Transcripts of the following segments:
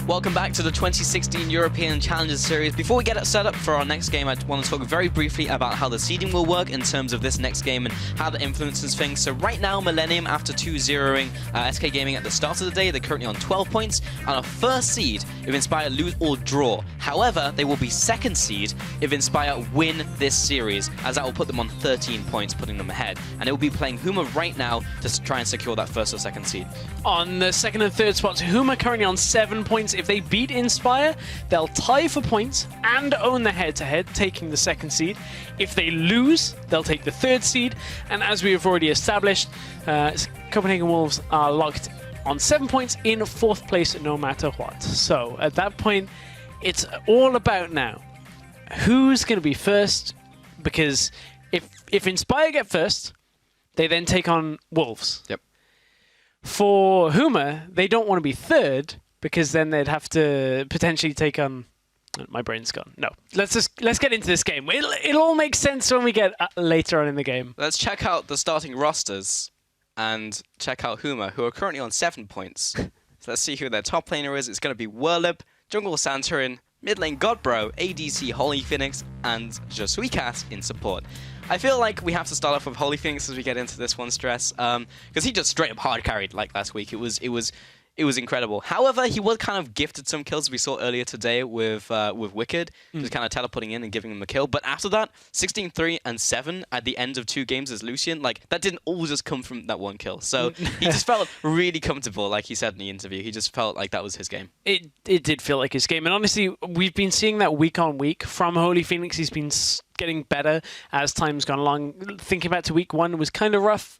Welcome back to the 2016 European Challengers Series. Before we get it set up for our next game, I want to talk very briefly about how the seeding will work in terms of this next game and how that influences things. So right now, Millennium, after 2-0ing SK Gaming at the start of the day, they're currently on 12 points and a first seed if Inspire lose or draw. However, they will be second seed if Inspire win this series, as that will put them on 13 points, putting them ahead. And they will be playing Huma right now to try and secure that first or second seed. On the second and third spots, Huma currently on 7 points. If they beat Inspire, they'll tie for points and own the head-to-head, taking the second seed. If they lose, they'll take the third seed. And as we have already established, Copenhagen Wolves are locked on 7 points in fourth place no matter what. So at that point, it's all about now who's going to be first, because if Inspire get first, they then take on Wolves. Yep. For Huma, they don't want to be third, because then they'd have to potentially take on... My brain's gone. No. Let's get into this game. It'll all make sense when we get later on in the game. Let's check out the starting rosters and check out Huma, who are currently on 7 points. So let's see who their top laner is. It's going to be Whirlib, Jungle Santorin, mid lane Godbro, ADC Holy Phoenix, and Josuicat in support. I feel like we have to start off with Holy Phoenix as we get into this one, Stress, because he just straight up hard carried like last week. It was incredible. However, he was kind of gifted some kills we saw earlier today with Wicked. He was kind of teleporting in and giving him a kill. But after that, 16-3 and 7 at the end of 2 games as Lucian, like, that didn't all just come from that one kill. So he just felt really comfortable, like he said in the interview. He just felt like that was his game. It did feel like his game. And honestly, we've been seeing that week on week from Holy Phoenix. He's been getting better as time's gone along. Thinking back to week 1, it was kind of rough.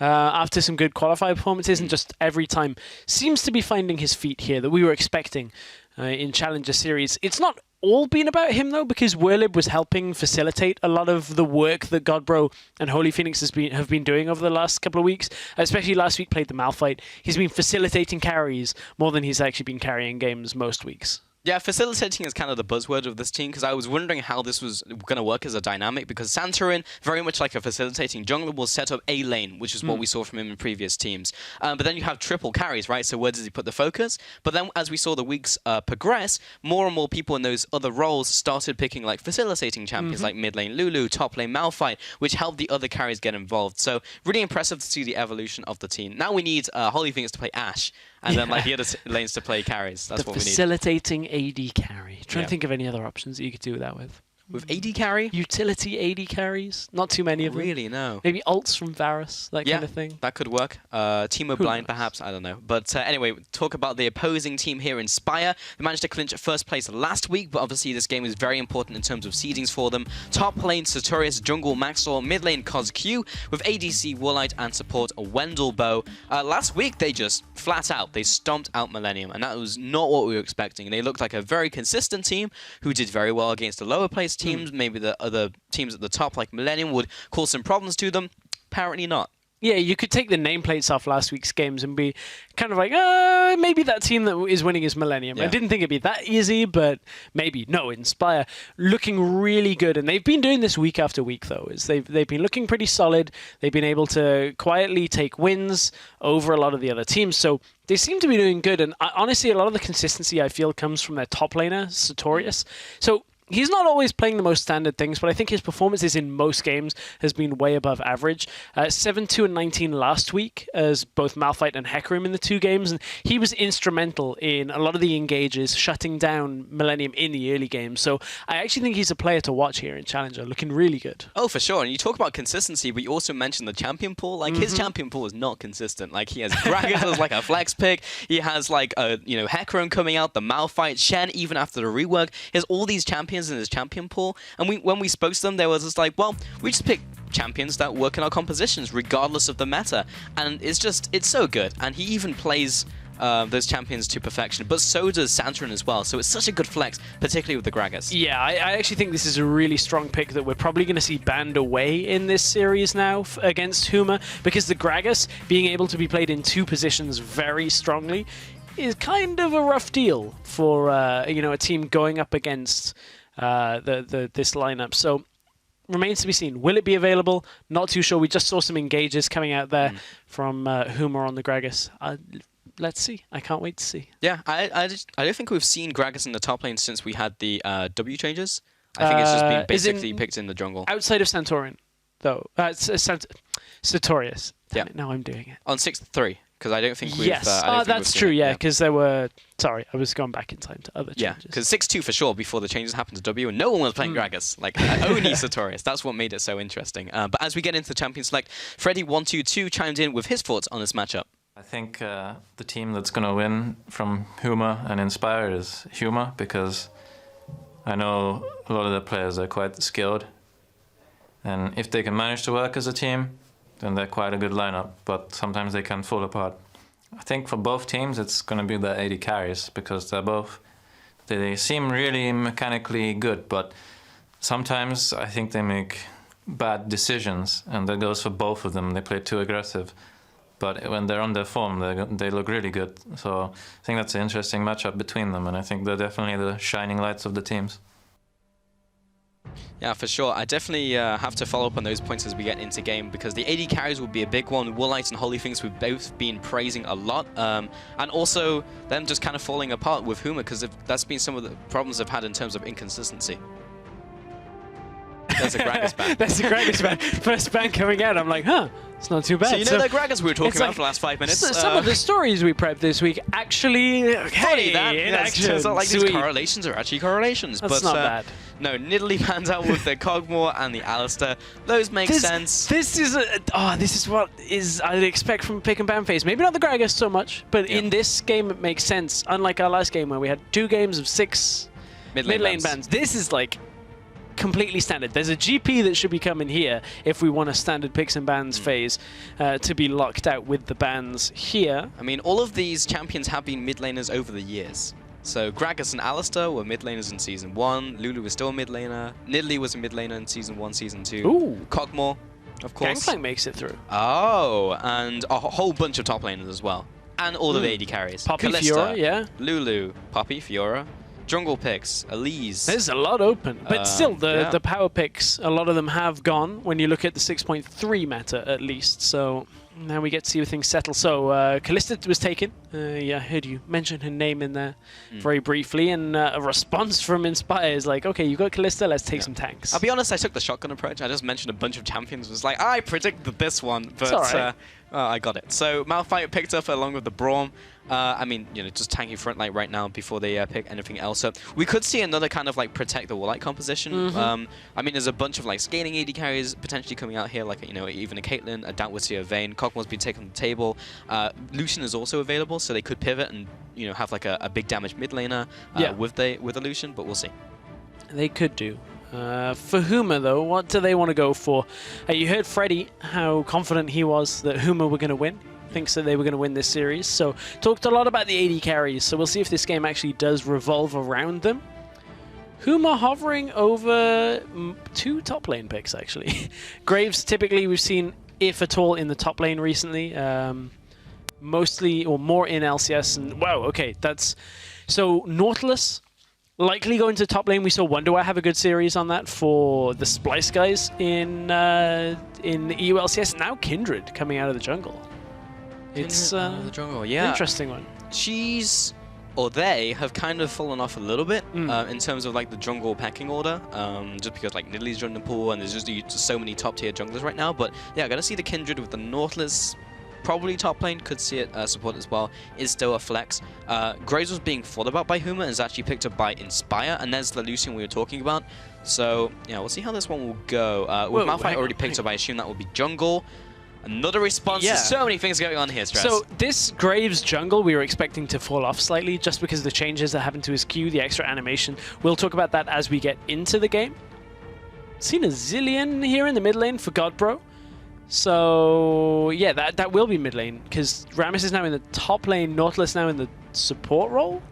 After some good qualifier performances, and just every time seems to be finding his feet here that we were expecting in Challenger Series. It's not all been about him, though, because Whirlib was helping facilitate a lot of the work that Godbro and Holy Phoenix have been doing over the last couple of weeks. Especially last week, played the Malphite. He's been facilitating carries more than he's actually been carrying games most weeks. Yeah, facilitating is kind of the buzzword of this team, because I was wondering how this was going to work as a dynamic, because Santorin, very much like a facilitating jungler, will set up a lane, which is what we saw from him in previous teams. But then you have triple carries, right? So where does he put the focus? But then as we saw the weeks progress, more and more people in those other roles started picking like facilitating champions, like mid lane Lulu, top lane Malphite, which helped the other carries get involved. So really impressive to see the evolution of the team. Now we need Holy Phoenix to play Ashe, and then like the other lanes to play carries. That's what we need. Facilitating AD carry. Trying to think of any other options that you could do that with. With AD carry? Utility AD carries? Not too many of them. Really, no. Maybe ults from Varus, that kind of thing. That could work. Teemo Blind, perhaps. I don't know. But anyway, talk about the opposing team here, Inspire. They managed to clinch first place last week, but obviously this game is very important in terms of seedings for them. Top lane, Sartorius, jungle, Maxor, mid lane, CosQ, with ADC, Warlight, and support, Wendell Bow. Last week, they just, flat out, they stomped out Millennium, and that was not what we were expecting. They looked like a very consistent team who did very well against the lower place teams. Maybe the other teams at the top, like Millennium, would cause some problems to them. Apparently not. Yeah, you could take the nameplates off last week's games and be kind of like, maybe that team that is winning is Millennium. Yeah. I didn't think it'd be that easy, but maybe. No, Inspire looking really good. And they've been doing this week after week, though. They've been looking pretty solid. They've been able to quietly take wins over a lot of the other teams. So they seem to be doing good. And honestly, a lot of the consistency, I feel, comes from their top laner, Sartorius. So he's not always playing the most standard things, but I think his performances in most games has been way above average. 7-2 and 19 last week as both Malphite and Hecarim in the 2 games, and he was instrumental in a lot of the engages, shutting down Millennium in the early games. So I actually think he's a player to watch here in Challenger, looking really good. Oh, for sure. And you talk about consistency, but you also mentioned the champion pool. Like, his champion pool is not consistent. Like, he has Gragas as like a flex pick. He has like Hecarim coming out, the Malphite, Shen even after the rework. He has all these champions in his champion pool, and when we spoke to them, they were just like, well, we just pick champions that work in our compositions regardless of the meta, and it's so good. And he even plays those champions to perfection, but so does Santorin as well, so it's such a good flex, particularly with the Gragas. Yeah, I actually think this is a really strong pick that we're probably going to see banned away in this series now against Huma, because the Gragas being able to be played in 2 positions very strongly is kind of a rough deal for a team going up against this lineup. So remains to be seen. Will it be available? Not too sure. We just saw some engages coming out there from Huma on the Gragas. let's see. I can't wait to see. Yeah, I don't think we've seen Gragas in the top lane since we had the W changes. I think it's just been basically picked in the jungle. Outside of Santorin, though. Sartorius. Damn it, now I'm doing it. On 6-3, because I don't think we've... Yes, that's true, yeah, because there were... Sorry, I was going back in time to other changes. Yeah, because 6-2 for sure before the changes happened to W, and no one was playing Gragas. Like, only Sartorius. That's what made it so interesting. But as we get into the Champion Select, Freddy122 chimed in with his thoughts on this matchup. I think the team that's going to win from Huma and Inspire is Huma, because I know a lot of the players are quite skilled. And if they can manage to work as a team, then they're quite a good lineup, but sometimes they can fall apart. I think for both teams it's going to be the AD carries, because they seem really mechanically good, but sometimes I think they make bad decisions, and that goes for both of them. They play too aggressive, but when they're on their form, they look really good. So I think that's an interesting matchup between them, and I think they're definitely the shining lights of the teams. Yeah, for sure. I definitely have to follow up on those points as we get into game, because the AD carries will be a big one. Woolite and Holy Things we've both been praising a lot. And also them just kind of falling apart with Huma, because that's been some of the problems they've had in terms of inconsistency. There's a Gragas ban. That's a Gragas ban. First ban coming out, I'm like, huh, it's not too bad. So you know the Gragas we were talking about for the last 5 minutes? Some of the stories we prepped this week actually, funny that. It turns out like these correlations are actually correlations. That's not bad. No, Nidalee pans out with the Cogmore and the Alistair. Those make sense. This is what I'd expect from pick and ban phase. Maybe not the Gragas so much, but in this game it makes sense. Unlike our last game where we had 2 games of 6 mid lane bans. This is like completely standard. There's a GP that should be coming here if we want a standard picks and bans phase to be locked out with the bans here. I mean, all of these champions have been mid laners over the years. So Gragas and Alistair were mid laners in Season 1. Lulu was still a mid laner. Nidalee was a mid laner in Season 1, Season 2. Ooh. Cogmore, of course. Gangplank makes it through. Oh, and a whole bunch of top laners as well. And all of the AD carries. Poppy, Kalista, Fiora, yeah. Lulu, Poppy, Fiora. Jungle picks, Elise. There's a lot open, but still, the power picks, a lot of them have gone when you look at the 6.3 meta at least. So now we get to see things settle. So Kalista was taken. Yeah, I heard you mention her name in there very briefly, and a response from Inspire is like, okay, you got Kalista, let's take some tanks. I'll be honest, I took the shotgun approach. I just mentioned a bunch of champions. Was like, I predicted this one, but I got it. So Malphite picked up along with the Braum. I mean, you know, just tanky front light right now before they pick anything else up. We could see another kind of like protect the Woolite composition. I mean, there's a bunch of like scaling AD carries potentially coming out here, like, you know, even a Caitlyn, a Doubtwitty, a Vayne. Cogmore's been taken on the table. Lucian is also available, so they could pivot and, you know, have like a big damage mid laner with the Lucian, but we'll see. They could do. For Huma, though, what do they want to go for? You heard Freddy, how confident he was that Huma were going to win. Thinks that they were going to win this series. So talked a lot about the AD carries. So we'll see if this game actually does revolve around them. Huma hovering over 2 top lane picks, actually. Graves, typically we've seen, if at all, in the top lane recently. Mostly, or more in LCS. And wow, okay, that's... So Nautilus... likely going to top lane. We saw Wonderware have a good series on that for the Splice guys in the EU LCS. Now Kindred coming out of the jungle. It's the jungle, yeah. Interesting one. They have kind of fallen off a little bit in terms of like the jungle pecking order, just because like Nidalee's joined the pool and there's just so many top tier junglers right now. But yeah, I'm gonna see the Kindred with the Nautilus. Probably top lane, could see it support as well, is still a flex. Graves was being thought about by Huma and is actually picked up by Inspire, and there's the Lucian we were talking about. So, yeah, we'll see how this one will go. With Malphite already picked up, I assume that will be jungle. Another response. There's so many things going on here, Stress. So this Graves jungle we were expecting to fall off slightly just because of the changes that happened to his Q, the extra animation. We'll talk about that as we get into the game. Seen a Zilean here in the mid lane for Godbro. So yeah, that will be mid lane because Rammus is now in the top lane, Nautilus now in the support role.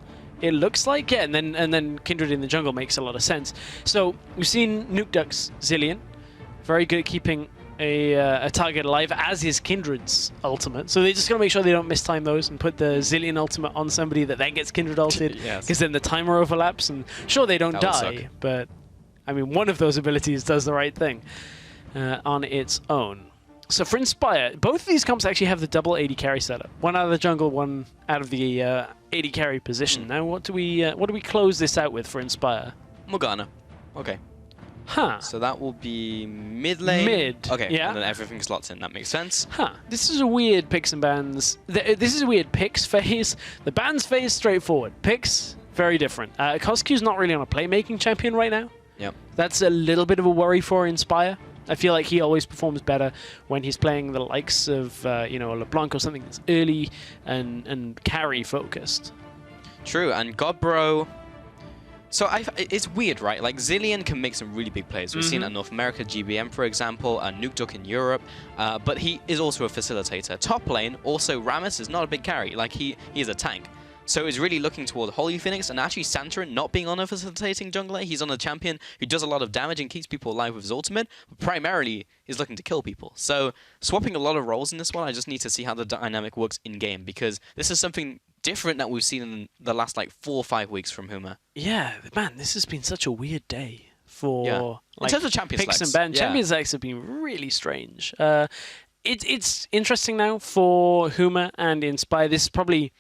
It looks like, yeah, and then Kindred in the jungle makes a lot of sense. So we've seen Nuke Duck's Zilean, very good at keeping a target alive, as is Kindred's ultimate. So they just gotta make sure they don't mistime those and put the Zilean ultimate on somebody that then gets Kindred ulted, because then the timer overlaps. And sure, they don't die, but I mean, one of those abilities does the right thing on its own. So for Inspire, both of these comps actually have the double AD carry setup. One out of the jungle, one out of the AD carry position. Now, what do we close this out with for Inspire? Morgana. Okay. Huh. So that will be mid lane. Mid. Okay. Yeah. And then everything slots in. That makes sense. Huh. This is a weird picks and bans. This is a weird picks phase. The bans phase, straightforward. Picks, very different. Cosq's not really on a playmaking champion right now. Yep. That's a little bit of a worry for Inspire. I feel like he always performs better when he's playing the likes of, a LeBlanc or something that's early and carry focused. True, and Godbro. So it's weird, right? Like Zillion can make some really big plays. We've seen it in North America, GBM, for example, and Nuke Duck in Europe. But he is also a facilitator. Top lane, also Rammus is not a big carry. Like he is a tank. So he's really looking toward Holy Phoenix, and actually Santorin not being on a facilitating jungler. He's on a champion who does a lot of damage and keeps people alive with his ultimate, but primarily is looking to kill people. So swapping a lot of roles in this one, I just need to see how the dynamic works in-game, because this is something different that we've seen in the last, 4 or 5 weeks from Huma. Yeah, man, this has been such a weird day for in terms of champion picks selects. and bans. Champion selects have been really strange. It's interesting now for Huma and Inspire. This probably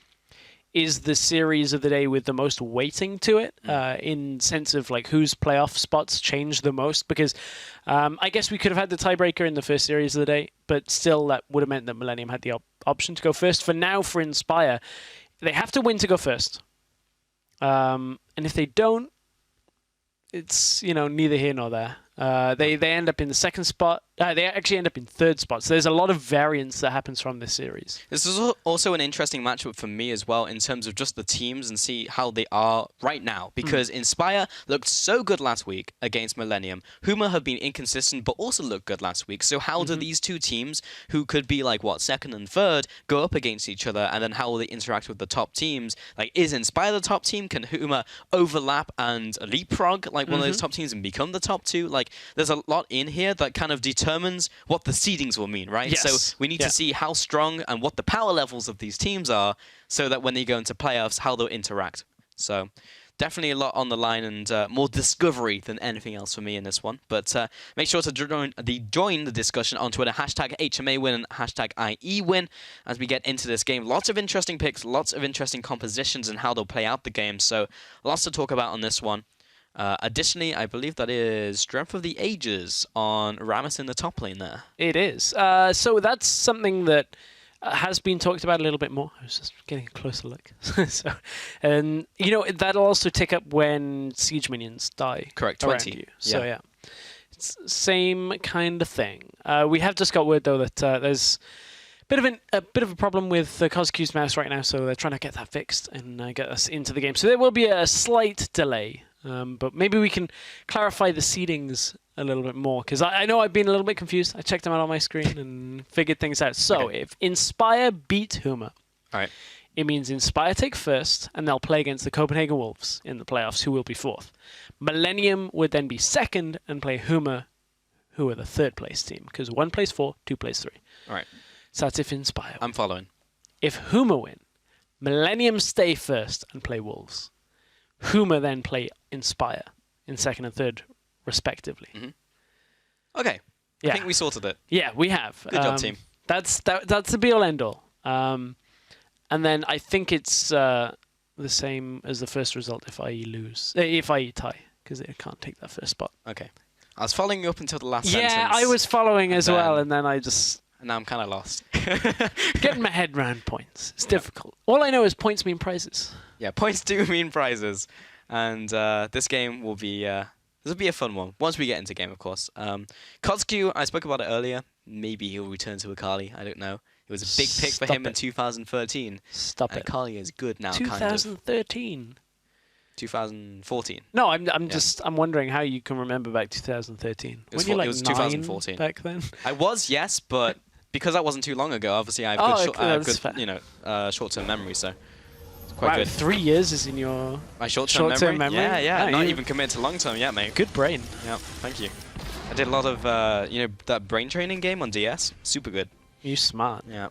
is the series of the day with the most weighting to it, in sense of whose playoff spots change the most, because I guess we could have had the tiebreaker in the first series of the day, but still that would have meant that Millennium had the option to go first. For now, for Inspire, they have to win to go first. And if they don't, it's, neither here nor there. They end up in the second spot. They actually end up in third spot. So there's a lot of variance that happens from this series. This is also an interesting matchup for me as well in terms of just the teams and see how they are right now. Because Inspire looked so good last week against Millennium. Huma have been inconsistent but also looked good last week. So how do these two teams, who could be second and third, go up against each other? And then how will they interact with the top teams? Is Inspire the top team? Can Huma overlap and leapfrog one of those top teams and become the top two? There's a lot in here that kind of determines what the seedings will mean, right? Yes. So we need to see how strong and what the power levels of these teams are, so that when they go into playoffs, how they'll interact. So definitely a lot on the line, and more discovery than anything else for me in this one. But make sure to join the discussion on Twitter, #HMAWin and #IEWin, as we get into this game. Lots of interesting picks, lots of interesting compositions and how they'll play out the game. So lots to talk about on this one. Additionally, I believe that is Strength of the Ages on Rammus in the top lane there. It is. So that's something that has been talked about a little bit more. I was just getting a closer look. And that'll also tick up when siege minions die. Correct, 20. You. So yeah, it's same kind of thing. We have just got word though that there's a bit of a problem with Cosq's mouse right now, so they're trying to get that fixed and get us into the game. So there will be a slight delay. But maybe we can clarify the seedings a little bit more, because I know I've been a little bit confused. I checked them out on my screen and figured things out. So if Inspire beat Huma, it means Inspire take first, and they'll play against the Copenhagen Wolves in the playoffs, who will be fourth. Millennium would then be second and play Huma, who are the third place team, because 1 plays 4, 2 plays 3. All right. So that's if Inspire. I'm following. If Huma win, Millennium stay first and play Wolves. Huma then play Inspire in second and third, respectively. Okay. Yeah. I think we sorted it. Yeah, we have. Good job, team. That's the be-all, end-all. And then I think it's the same as the first result if IE lose. If IE tie, because they can't take that first spot. Okay. I was following you up until the last sentence. Yeah, I was following as well, and then I just... And now I'm kind of lost. Getting my head around points. It's difficult. All I know is points mean prizes. Yeah, points do mean prizes. And this game will be... this will be a fun one, once we get into game, of course. Cosq, I spoke about it earlier. Maybe he'll return to Akali. I don't know. It was a big pick for him in 2013. Stop it. Akali is good now, kind of. 2013. 2014. No, I'm wondering how you can remember back 2013. It was, When it was 2014. back then? I was, yes, but because that wasn't too long ago, obviously I have good short-term memory, so it's quite good. 3 years is in your My short-term memory? Yeah, Yeah, not even committed to long-term yet, mate. good brain. Yeah, thank you. I did a lot of, that brain training game on DS. Super good. You smart. Yeah.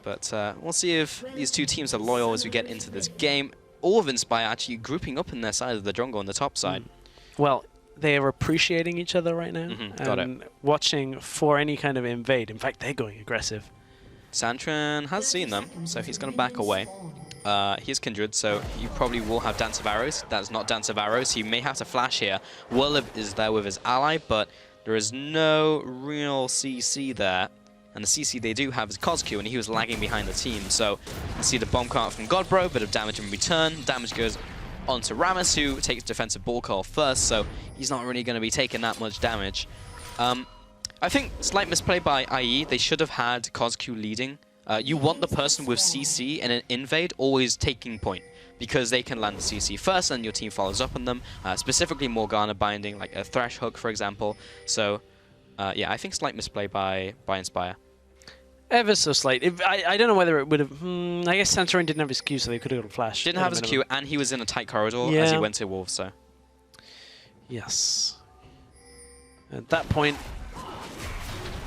But we'll see if these two teams are loyal as we get into this game. All of Inspire actually grouping up in their side of the jungle on the top side. Well, they are appreciating each other right now got and watching for any kind of invade. In fact, they're going aggressive. Santrin has seen them, so he's going to back away. He's Kindred, so you probably will have Dance of Arrows. That's not Dance of Arrows. He may have to flash here. Whirlib is there with his ally, but there is no real CC there. And the CC they do have is Cosq, and he was lagging behind the team. So you see the bomb cart from Godbro, bit of damage in return. Damage goes onto Rammus, who takes defensive ball call first, so he's not really going to be taking that much damage. I think slight misplay by IE. They should have had Cosq leading. You want the person with CC and an invade always taking point, because they can land the CC first and your team follows up on them, specifically Morgana binding, like a Thresh hook, for example. So, yeah, I think slight misplay by Inspire. Ever so slight. I don't know whether it would have... I guess Santorin didn't have his Q, so they could have got a flash. Didn't have his Q, and he was in a tight corridor as he went to Wolves, so... Yes. At that point,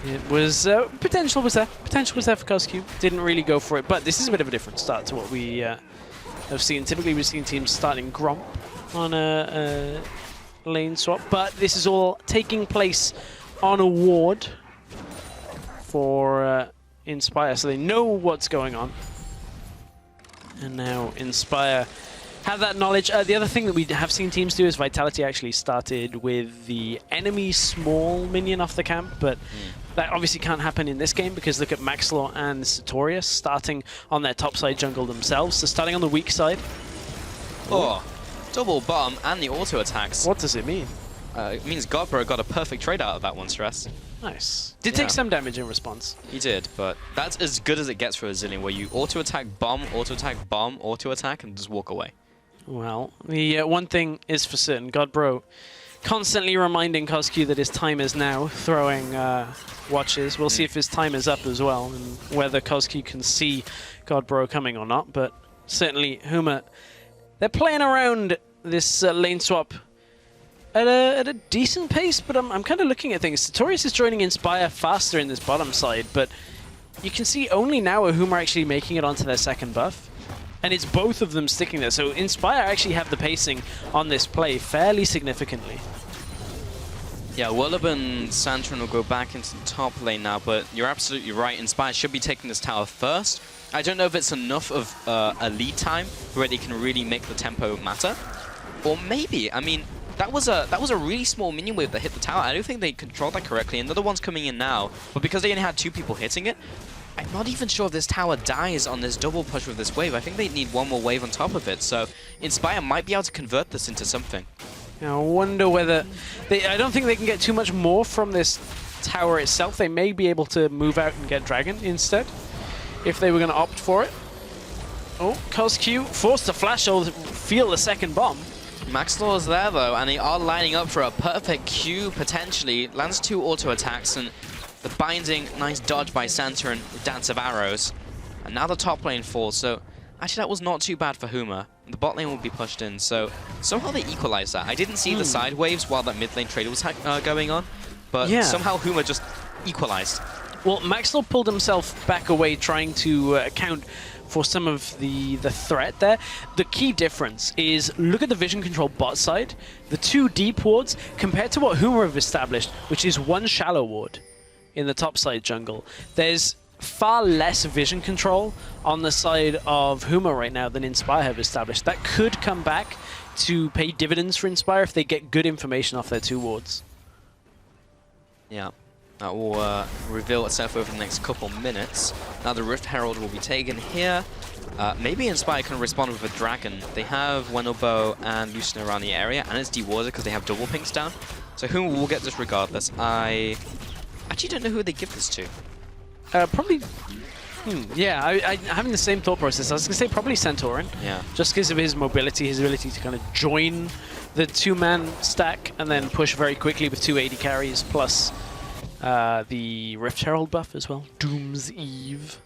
it was... potential was there. Potential was there for Cosq. Didn't really go for it, but this is a bit of a different start to what we have seen. Typically, we've seen teams starting Gromp on a lane swap, but this is all taking place on a ward for... Inspire, so they know what's going on. And now Inspire have that knowledge. The other thing that we have seen teams do is Vitality actually started with the enemy small minion off the camp, but that obviously can't happen in this game because look at Maxlaw and Satorius starting on their top side jungle themselves, so starting on the weak side. Oh, double bomb and the auto attacks. What does it mean? It means Godbro got a perfect trade out of that one, Stress. Nice. Did take some damage in response. He did, but that's as good as it gets for a Zillion, where you auto-attack, bomb, auto-attack, and just walk away. Well, the one thing is for certain, Godbro constantly reminding Cosq that his time is now, throwing watches. We'll see if his time is up as well, and whether Cosq can see Godbro coming or not, but certainly Huma, they're playing around this lane swap at a decent pace, but I'm kind of looking at things. Satorius is joining Inspire faster in this bottom side, but you can see only now are Huma actually making it onto their second buff. And it's both of them sticking there, so Inspire actually have the pacing on this play fairly significantly. Yeah, Whirlib and Santrin will go back into the top lane now, but you're absolutely right. Inspire should be taking this tower first. I don't know if it's enough of a lead time where they can really make the tempo matter. Or maybe, I mean... That was a really small minion wave that hit the tower. I don't think they controlled that correctly. Another one's coming in now, but because they only had 2 people hitting it, I'm not even sure if this tower dies on this double push with this wave. I think they need one more wave on top of it, so Inspire might be able to convert this into something. Now, I wonder whether... I don't think they can get too much more from this tower itself. They may be able to move out and get Dragon instead, if they were going to opt for it. Oh, Cosq forced to flash or feel the second bomb. Maxlaw is there though, and they are lining up for a perfect Q potentially. Lands 2 auto attacks, and the binding, nice dodge by Santrin with Dance of Arrows. And now the top lane falls, so actually that was not too bad for Huma. The bot lane will be pushed in, so somehow they equalized that. I didn't see the side waves while that mid lane trade was going on, but somehow Huma just equalized. Well, Maxlaw pulled himself back away trying to account for some of the threat there. The key difference is, look at the vision control bot side. The 2 deep wards compared to what Huma have established, which is 1 shallow ward in the top side jungle. There's far less vision control on the side of Huma right now than Inspire have established. That could come back to pay dividends for Inspire if they get good information off their 2 wards. Yeah. That will reveal itself over the next couple minutes. Now the Rift Herald will be taken here. Maybe Inspire can respond with a Dragon. They have Wenobo and Lucina around the area, and it's dewarded because they have double pinks down. So Huma will get this regardless. I actually don't know who they give this to. Probably... yeah, I'm having the same thought process. I was going to say probably Santorin. Yeah. Just because of his mobility, his ability to kind of join the 2-man stack and then push very quickly with 2 AD carries plus... the Rift Herald buff as well. Doom's Eve.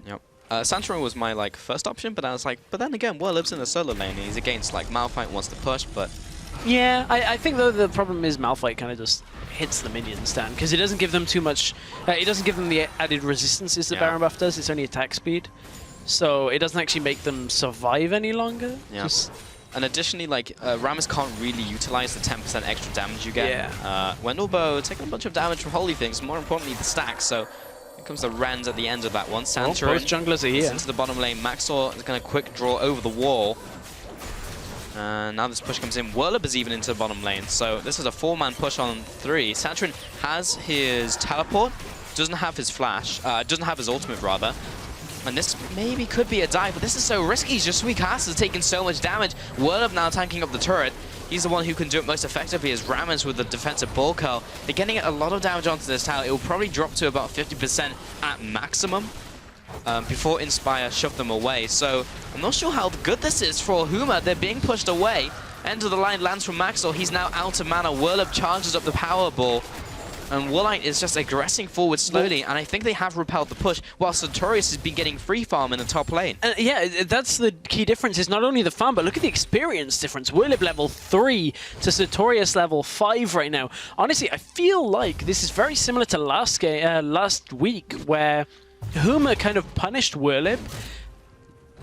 Yep. Santorin was my first option, but I was like, but then again, Whirlib's in the solo lane. And he's against Malphite, wants to push, but yeah, I think though the problem is Malphite kind of just hits the minion stand because it doesn't give them too much. It doesn't give them the added resistances the Baron buff does. It's only attack speed, so it doesn't actually make them survive any longer. Yeah. Just And additionally, like, Rammus can't really utilize the 10% extra damage you get. Yeah. Wendelbo taking a bunch of damage from Holy Things, more importantly, the stacks. So here comes the Rend at the end of that one. Santorin, both junglers are here. into the bottom lane. Maxor is going to quick draw over the wall. Now this push comes in. Whirlib is even into the bottom lane. So this is a 4-man push on 3. Santorin has his teleport, doesn't have his flash, doesn't have his ultimate rather. And this maybe could be a dive, but this is so risky. Suicast is taking so much damage. Whirlib now tanking up the turret. He's the one who can do it most effectively as Rammus with the defensive ball curl. They're getting a lot of damage onto this tower. It will probably drop to about 50% at maximum before Inspire shove them away. So I'm not sure how good this is for Huma. They're being pushed away. End of the line lands from Maxwell. He's now out of mana. Whirlib charges up the power ball. And Woolite is just aggressing forward slowly, and I think they have repelled the push, while Sartorius has been getting free farm in the top lane. Yeah, that's the key difference, is not only the farm, but look at the experience difference. Whirlib level 3 to Sartorius level 5 right now. Honestly, I feel like this is very similar to last week, where Huma kind of punished Whirlib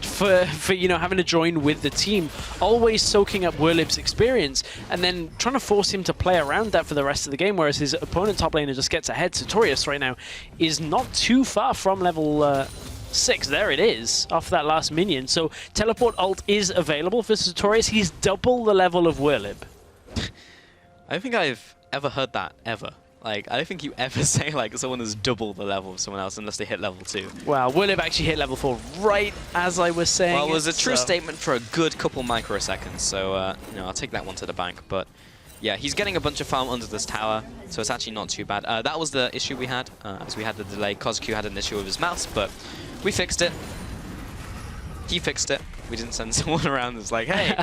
for you know, having to join with the team, always soaking up Whirlib's experience and then trying to force him to play around that for the rest of the game, whereas his opponent top laner just gets ahead. Sartorius right now is not too far from level 6. There it is, off that last minion. So teleport ult is available for Sartorius. He's double the level of Whirlib. I don't think I've ever heard that, ever. Like, I don't think you ever say, like, someone is double the level of someone else unless they hit level 2. Wow, Whirlib actually hit level 4 right as I was saying. Well, it was a true statement for a good couple microseconds, so, you know, I'll take that one to the bank. But, yeah, he's getting a bunch of farm under this tower, so it's actually not too bad. That was the issue we had, as we had the delay. KOZQ had an issue with his mouse, but we fixed it. He fixed it. We didn't send someone around that's like, hey,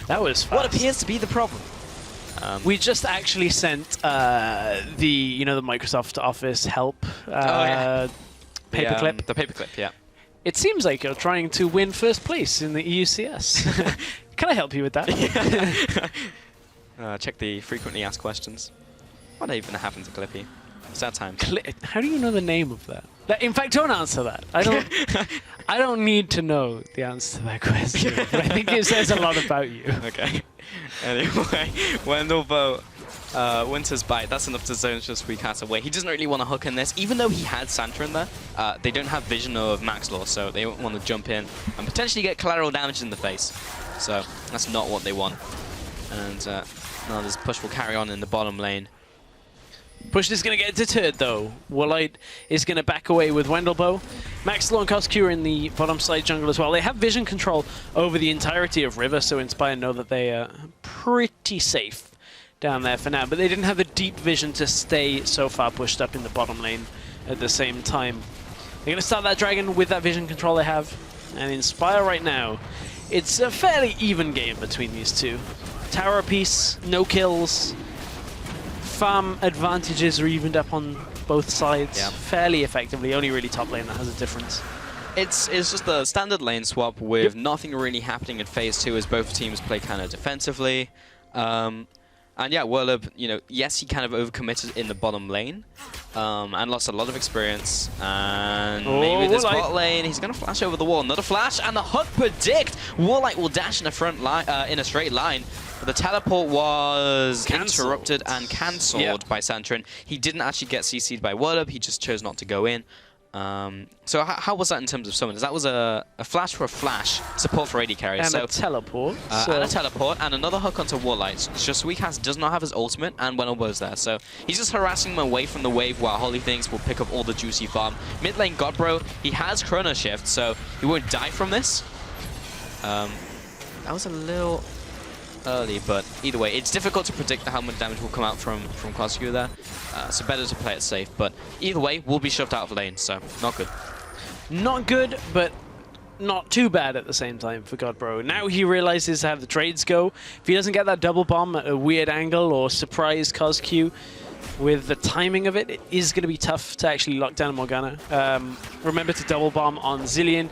that was fast. What appears to be the problem? We just actually sent the Microsoft Office help paperclip. The paperclip, yeah. It seems like you're trying to win first place in the EUCS. Can I help you with that? Check the frequently asked questions. What even happened to Clippy? It's that time. How do you know the name of that? In fact, don't answer that. I don't need to know the answer to that question. But I think it says a lot about you. Okay. Anyway, Wendelbo, Winter's Bite, that's enough to zone just Suicast away. He doesn't really want to hook in this. Even though he had Santa in there, they don't have vision of Max Law, so they won't want to jump in and potentially get collateral damage in the face. So that's not what they want. And now this push will carry on in the bottom lane. Push is going to get deterred, though. Woolite is going to back away with Wendelbo. Maxlaw and KOZQ are in the bottom side jungle as well. They have vision control over the entirety of River, so Inspire know that they are pretty safe down there for now. But they didn't have the deep vision to stay so far pushed up in the bottom lane at the same time. They're going to start that dragon with that vision control they have. And Inspire right now, it's a fairly even game between these two. Tower apiece, no kills. Farm advantages are evened up on both sides fairly effectively. Only really top lane that has a difference. It's just the standard lane swap with nothing really happening in phase 2 as both teams play kind of defensively. And yeah, Whirlib, you know, yes, he kind of overcommitted in the bottom lane and lost a lot of experience. And maybe this bot lane, he's going to flash over the wall. Another flash, and the hook predict. Warlight will dash in a front line, in a straight line. But the teleport was interrupted and cancelled by Santorin. He didn't actually get CC'd by Whirlib, he just chose not to go in. So how was that in terms of summons? That was a flash for a flash, support for AD carry. And so, a teleport. And a teleport, and another hook onto Warlight. Just Suicast does not have his ultimate, and Wendelbo's there. So he's just harassing him away from the wave while Holy Things will pick up all the juicy farm. Mid lane Godbro, he has Chrono Shift, so he won't die from this. That was a little early, but either way, it's difficult to predict how much damage will come out from KOZQ there. So better to play it safe, but either way, we'll be shoved out of lane, so not good. Not good, but not too bad at the same time for Godbro. Now he realizes how the trades go. If he doesn't get that double bomb at a weird angle or surprise KOZQ with the timing of it, it is going to be tough to actually lock down Morgana. Remember to double bomb on Zilean.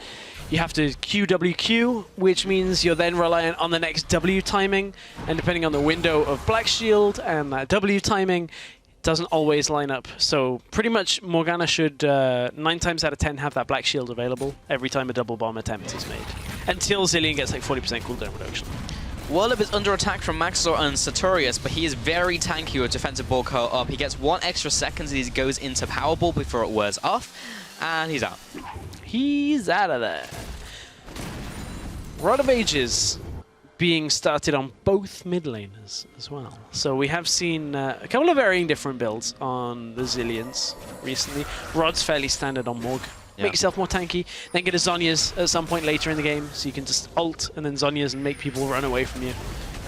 You have to QWQ, which means you're then reliant on the next W timing, and depending on the window of Black Shield and that W timing, it doesn't always line up. So pretty much Morgana should 9 times out of 10 have that Black Shield available every time a double bomb attempt is made, until Zilean gets like 40% cooldown reduction. Whirlip is under attack from Maxor and Sartorius, but he is very tanky with defensive ball co up. He gets 1 extra second as he goes into power ball before it wears off, and he's out. He's out of there. Rod of Ages being started on both mid laners as well. So we have seen a couple of varying different builds on the Zillions recently. Rod's fairly standard on Morg. Yeah. Make yourself more tanky, then get a Zhonya's at some point later in the game, so you can just ult and then Zhonya's and make people run away from you.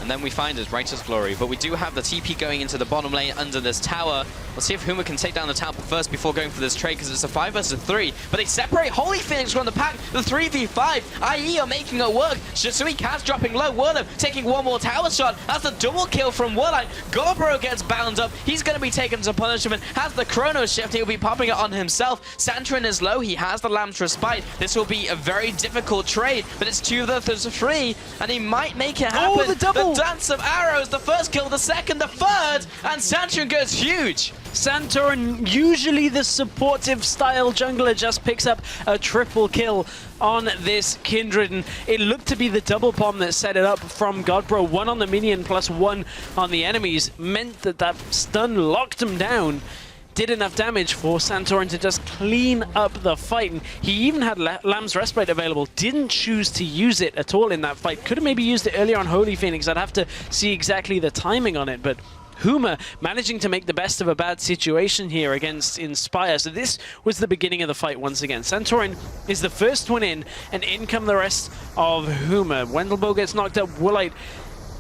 And then we find his Righteous Glory, but we do have the TP going into the bottom lane under this tower. Let's see if Huma can take down the tower first before going for this trade, because it's a 5 versus 3. But they separate. Holy Phoenix from the pack. The 3v5. IE are making it work. Shisui Cat's dropping low. Whirlip taking 1 more tower shot. That's a double kill from Warline. Gorbro gets bound up. He's going to be taken some punishment. Has the Chrono Shift. He'll be popping it on himself. Santorin is low. He has the Lamb's Respite. This will be a very difficult trade, but it's 2 versus 3, and he might make it happen. Oh, the double! The dance of arrows, the first kill, the second, the third, and Santorin goes huge. Santorin, usually the supportive style jungler, just picks up a triple kill on this Kindred, and it looked to be the double bomb that set it up from Godbro. 1 on the minion plus 1 on the enemies meant that that stun locked him down. Did enough damage for Santorin to just clean up the fight, and he even had Lamb's Respite available. Didn't choose to use it at all in that fight. Could have maybe used it earlier on Holy Phoenix. I'd have to see exactly the timing on it, but Huma managing to make the best of a bad situation here against Inspire. So this was the beginning of the fight once again. Santorin is the first one in, and in come the rest of Huma. Wendelbo gets knocked up. Woolite,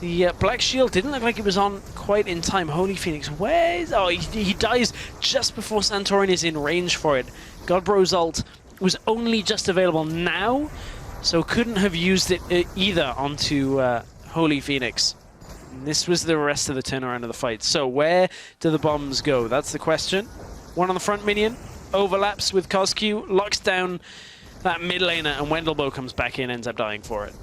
the Black Shield didn't look like it was on quite in time. Holy Phoenix, where is... Oh, he dies just before Santorin is in range for it. Godbro's ult was only just available now, so couldn't have used it either onto Holy Phoenix. And this was the rest of the turnaround of the fight. So where do the bombs go? That's the question. 1 on the front minion, overlaps with Cosq, locks down that mid laner, and Wendelbo comes back in, ends up dying for it.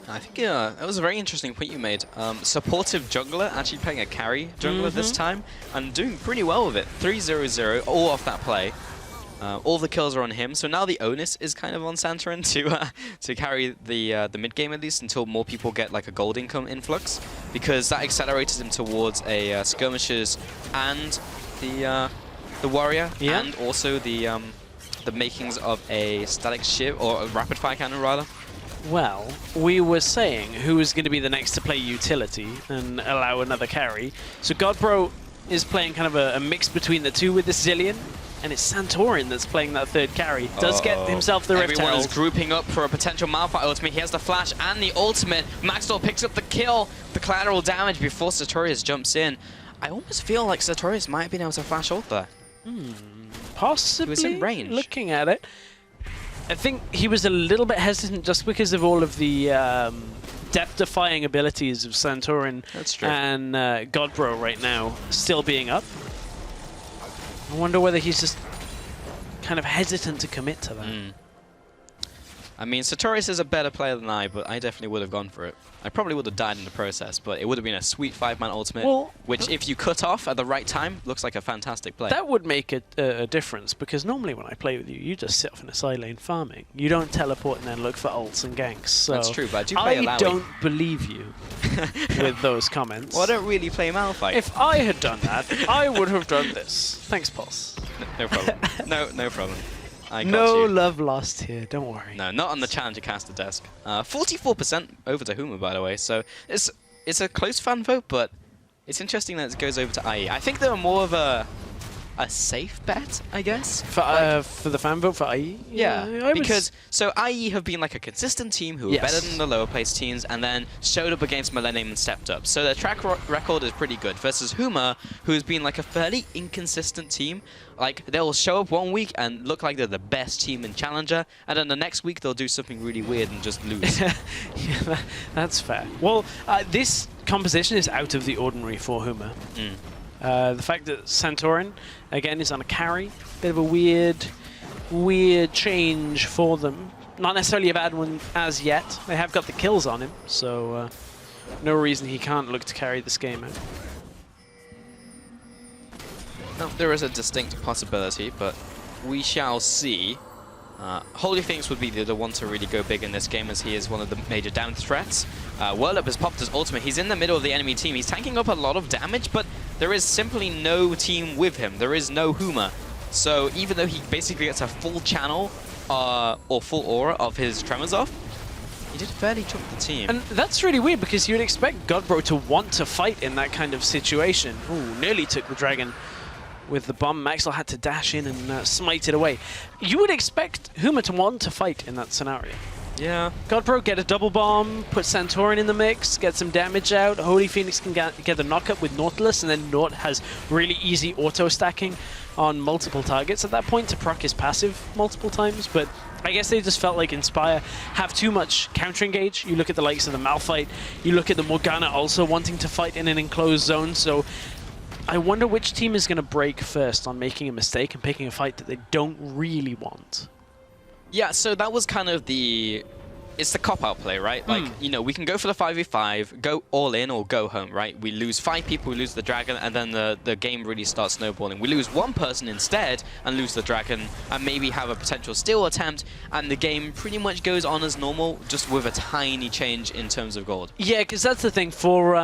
I think that was a very interesting point you made. Supportive jungler actually playing a carry jungler this time and doing pretty well with it. 3-0-0, all off that play. All the kills are on him, so now the onus is kind of on Santorin to carry the mid game at least until more people get like a gold income influx, because that accelerated him towards a skirmishes and the warrior, and also the makings of a static shiv or a rapid fire cannon rather. Well, we were saying who was going to be the next to play utility and allow another carry. So Godbro is playing kind of a mix between the two with the Zillion, and it's Santorin that's playing that third carry. Does get himself the Rift Everyone Herald. is grouping up for a potential Malphite ultimate. He has the flash and the ultimate. Maxwell picks up the kill, the collateral damage before Sartorius jumps in. I almost feel like Sartorius might have been able to flash ult there. Possibly. He was in range. Looking at it, I think he was a little bit hesitant just because of all of the death-defying abilities of Santorin. That's true. And Godbro right now still being up. I wonder whether he's just kind of hesitant to commit to that. I mean, Sartorius is a better player than I, but I definitely would have gone for it. I probably would have died in the process, but it would have been a sweet 5-man ultimate, which if you cut off at the right time, looks like a fantastic play. That would make a difference, because normally when I play with you, you just sit off in a side lane farming. You don't teleport and then look for ults and ganks. So that's true, but I do play I don't believe you with those comments. Well, I don't really play Malphite. If I had done that, I would have done this. Thanks, Pulse. No problem. no problem. I got no you. love lost here, don't worry. No, not on the Challenger caster desk. 44% over to Huma, by the way, so it's a close fan vote, but it's interesting that it goes over to IE. I think they were more of a safe bet, I guess. For the fan vote for IE? Yeah, because so IE have been like a consistent team who are better than the lower placed teams, and then showed up against Millennium and stepped up. So their track record is pretty good, versus Huma, who's been like a fairly inconsistent team. Like, they'll show up one week and look like they're the best team in Challenger, and then the next week they'll do something really weird and just lose. Yeah, that's fair. Well, this composition is out of the ordinary for Huma. The fact that Santorin, again, is on a carry, bit of a weird change for them. Not necessarily a bad one as yet. They have got the kills on him, so no reason he can't look to carry this game out. No, there is a distinct possibility, but we shall see. Holy Phoenix would be the one to really go big in this game, as he is one of the major damage threats. Whirlup has popped his ultimate. He's in the middle of the enemy team. He's tanking up a lot of damage, but there is simply no team with him. There is no Huma. So even though he basically gets a full channel or full aura of his Tremors off, he did fairly chunk the team. And that's really weird, because you'd expect Godbro to want to fight in that kind of situation. Ooh, nearly took the dragon with the bomb. Maxwell had to dash in and smite it away. You would expect Huma to want to fight in that scenario. Yeah. Godbro get a double bomb, put Santorin in the mix, get some damage out. Holy Phoenix can get the knockup with Nautilus, and then Naut has really easy auto stacking on multiple targets at that point to proc his passive multiple times. But I guess they just felt like Inspire have too much counter engage. You look at the likes of the Malphite, you look at the Morgana also wanting to fight in an enclosed zone. So I wonder which team is going to break first on making a mistake and picking a fight that they don't really want. Yeah, so that was kind of it's the cop-out play, right? Like, you know, we can go for the 5v5, go all in or go home, right? We lose 5 people, we lose the dragon, and then the game really starts snowballing. We lose 1 person instead and lose the dragon, and maybe have a potential steal attempt, and the game pretty much goes on as normal, just with a tiny change in terms of gold. Yeah, because that's the thing for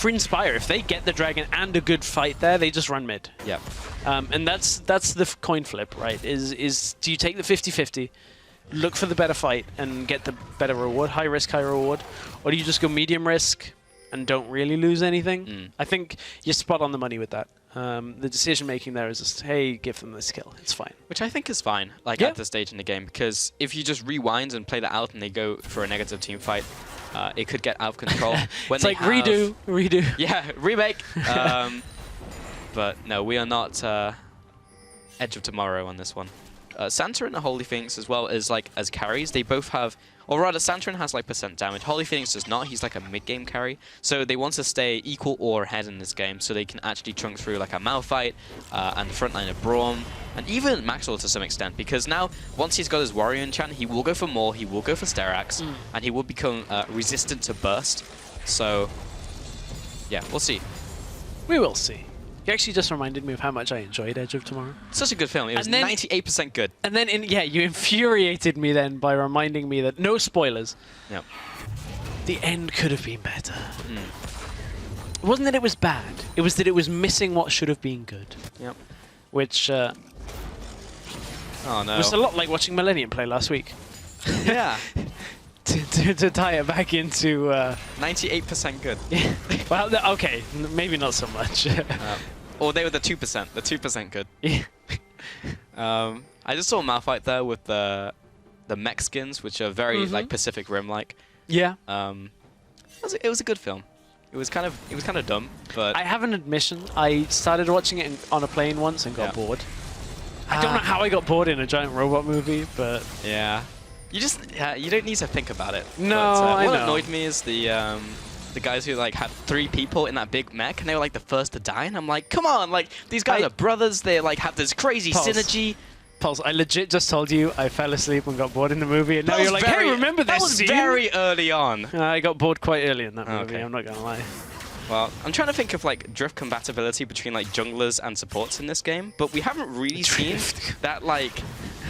Inspire. If they get the dragon and a good fight there, they just run mid. Yeah. And that's the coin flip, right? Is do you take the 50-50, look for the better fight and get the better reward, high risk, high reward, or do you just go medium risk and don't really lose anything? I think you're spot on the money with that. The decision making there is just, hey, give them this kill. It's fine. Which I think is fine, like at this stage in the game, because if you just rewind and play that out and they go for a negative team fight, it could get out of control. When it's like redo. Yeah, remake. But no, we are not Edge of Tomorrow on this one. Santorin and Holy Phoenix as well as carries. They both have, or rather, Santorin has like % damage. Holy Phoenix does not. He's like a mid-game carry. So they want to stay equal or ahead in this game, so they can actually chunk through like a Malphite and the front line of Braum, and even Maxwell to some extent. Because now, once he's got his Warrior enchant, he will go for more. He will go for Sterax, and he will become resistant to burst. So yeah, we'll see. We will see. You actually just reminded me of how much I enjoyed Edge of Tomorrow. Such a good film. It was 98% good. And then, you infuriated me then by reminding me that, no spoilers, Yep. the end could have been better. It wasn't that it was bad. It was that it was missing what should have been good. Yep. Which Oh no. was a lot like watching Millennium play last week. Yeah. to tie it back into 98% good. well, okay, maybe not so much. Or they were the 2%. The 2% good. Yeah. I just saw Malphite there with the mech skins, which are very like Pacific Rim like. Yeah. It was a good film. It was kind of dumb, but I have an admission. I started watching it on a plane once and got bored. I don't know how I got bored in a giant robot movie, but yeah. You just you don't need to think about it. No, but, I what know. annoyed me is the guys who like had 3 people in that big mech, and they were like the first to die, and I'm like, come on, like these guys are brothers. They like have this crazy synergy. Pulse, I legit just told you I fell asleep and got bored in the movie, and now you're like, hey, remember this scene? That was very early on. I got bored quite early in that movie. Okay. I'm not gonna lie. Well, I'm trying to think of like drift compatibility between like junglers and supports in this game, but we haven't really seen that like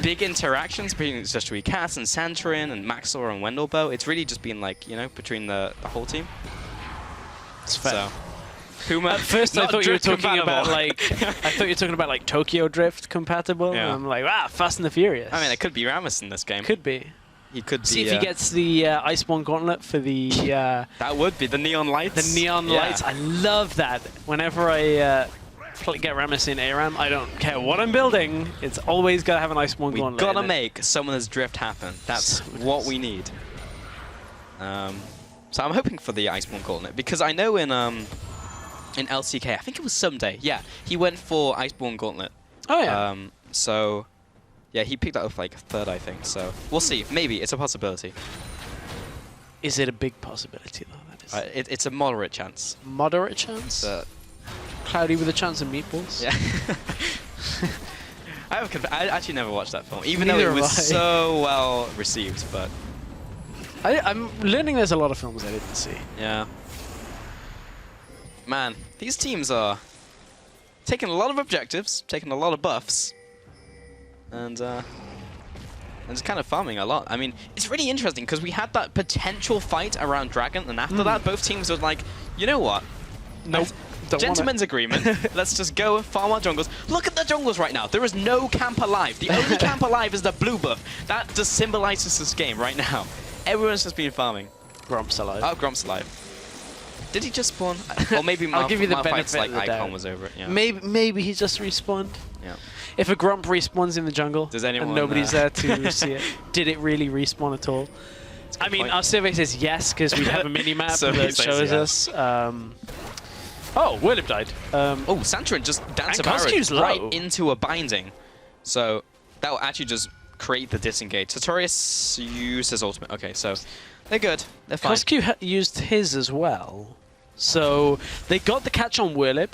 big interactions between especially Cass and Santorin and Maxor and Wendelbo. It's really just been like, you know, between the whole team. It's fair. So, Huma, at first I thought you were talking about like Tokyo Drift compatible. Yeah. And I'm like, Fast and the Furious. I mean, it could be Rammus in this game. Could be. He could See be, if he gets the Iceborne Gauntlet for the that would be the neon lights. The neon lights. I love that. Whenever I get Rammus in ARAM, I don't care what I'm building. It's always got to have an Iceborne Gauntlet. We've got to make Summoner's Drift happen. That's what we need. So I'm hoping for the Iceborne Gauntlet, because I know in LCK, I think it was Someday, yeah, he went for Iceborne Gauntlet. Oh yeah. So yeah, he picked that up like 3rd, I think. So we'll see. Maybe it's a possibility. Is it a big possibility though? That is it's a moderate chance. Moderate chance. Cloudy with a chance of meatballs. Yeah. I actually never watched that film, even Neither though it was have I. so well received. But I'm learning there's a lot of films I didn't see. yeah, man, these teams are taking a lot of objectives, taking a lot of buffs, and and it's kind of farming a lot. I mean, it's really interesting because we had that potential fight around Dragon, and after that, both teams were like, you know what? Nope. Gentleman's agreement. Let's just go farm our jungles. Look at the jungles right now. There is no camp alive. The only camp alive is the blue buff. That just symbolizes this game right now. Everyone's just been farming. Grump's alive. Oh, Grump's alive. Did he just spawn? Or maybe I'll give you the Malphite's, benefit like of the icon doubt. was over it. Yeah. Maybe he just respawned. Yeah. If a Grump respawns in the jungle Does anyone, and nobody's there to see it, did it really respawn at all? I mean, point. our survey says yes because we have a mini-map Survey that says shows yes. us. Oh, Whirlip died. Oh, Santorin just danced a Coscue's barrage right low. into a binding. So that will actually just create the disengage. Sartorius used his ultimate. Okay, so they're good. They're fine. Coscue used his as well. So they got the catch on Whirlip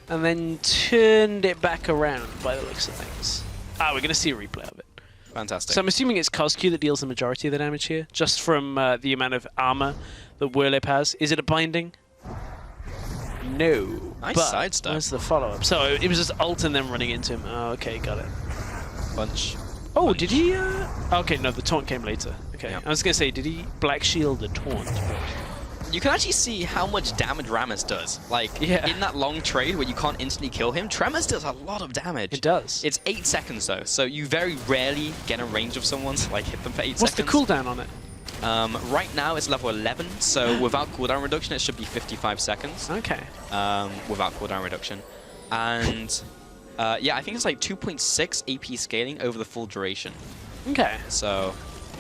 and then turned it back around by the looks of things. Ah, we're going to see a replay of it. Fantastic. So I'm assuming it's Coscue that deals the majority of the damage here, just from the amount of armor that Whirlip has. Is it a binding? No. Nice but sidestep. where's the follow-up? So it was just ult and then running into him. Oh, okay, got it. Bunch. Oh, Bunch. did he? Okay, no, the taunt came later. Okay, Yeah. I was gonna say, did he Black Shield the taunt? You can actually see how much damage Rammus does. Like, Yeah. in that long trade where you can't instantly kill him, Tremors does a lot of damage. It does. It's 8 seconds though, so you very rarely get a range of someone to like hit them for 8 What's the seconds. cooldown on it? Right now it's level 11, so without cooldown reduction it should be 55 seconds. Okay. Without cooldown reduction. And yeah, I think it's like 2.6 AP scaling over the full duration. Okay. So